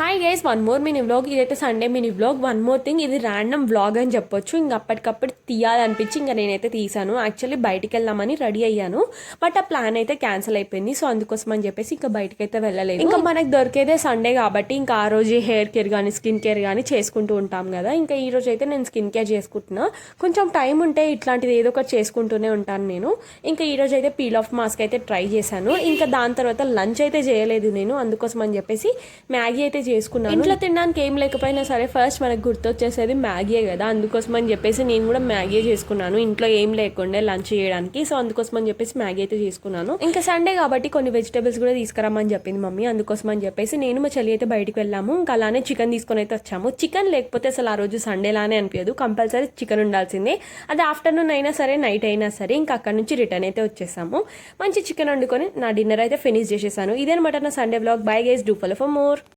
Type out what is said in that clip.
Hi guys, one more mini vlog. ఇదైతే Sunday mini vlog. One more thing, ఇది random vlog అని చెప్పొచ్చు. ఇంకా అప్పటికప్పుడు తీయాలనిపించి ఇంకా నేనైతే తీసాను. యాక్చువల్లీ బయటికి వెళ్దామని రెడీ అయ్యాను, బట్ ఆ ప్లాన్ అయితే క్యాన్సిల్ అయిపోయింది. సో అందుకోసం అని చెప్పేసి ఇంకా బయటకి అయితే వెళ్ళలేదు. ఇంకా మనకు దొరికేదే సండే కాబట్టి ఇంకా ఆ రోజు హెయిర్ కేర్ కానీ స్కిన్ కేర్ కానీ చేసుకుంటూ ఉంటాం కదా. ఇంకా ఈ రోజు అయితే నేను స్కిన్ కేర్ చేసుకుంటున్నా. కొంచెం టైం ఉంటే ఇట్లాంటిది ఏదో ఒకటి చేసుకుంటూనే ఉంటాను నేను. ఇంకా ఈ రోజు అయితే పీల్ ఆఫ్ మాస్క్ అయితే ట్రై చేశాను. ఇంకా దాని తర్వాత లంచ్ అయితే చేయలేదు నేను, అందుకోసం అని చెప్పేసి మ్యాగీ అయితే చేసుకున్నాను. ఇంట్లో తినడానికి ఏం లేకపోయినా సరే ఫస్ట్ మనకు గుర్తొచ్చేసేది మ్యాగీయే కదా. అందుకోసం అని చెప్పేసి నేను కూడా మ్యాగీ చేసుకున్నాను, ఇంట్లో ఏం లేకుండా లంచ్ చేయడానికి. సో అందుకోసం అని చెప్పేసి మ్యాగీ అయితే చేసుకున్నాను. ఇంకా సండే కాబట్టి కొన్ని వెజిటేబుల్స్ కూడా తీసుకురామని చెప్పింది మమ్మీ. అందుకోసం అని చెప్పేసి నేను మా చెల్లి అయితే బయటకు వెళ్ళాము. ఇంకా అలానే చికెన్ తీసుకొని అయితే వచ్చాము. చికెన్ లేకపోతే అసలు ఆ రోజు సండే లానే అనిపించదు, కంపల్సరీ చికెన్ ఉండాల్సిందే. అది ఆఫ్టర్నూన్ అయినా సరే నైట్ అయినా సరే. ఇంకా అక్కడ నుంచి రిటర్న్ అయితే వచ్చేసాము. మంచి చికెన్ వండుకొని నా డిన్నర్ అయితే ఫినిష్ చేసేసాను. ఇదేనమాట నా Sunday vlog. Bye guys, do follow for more.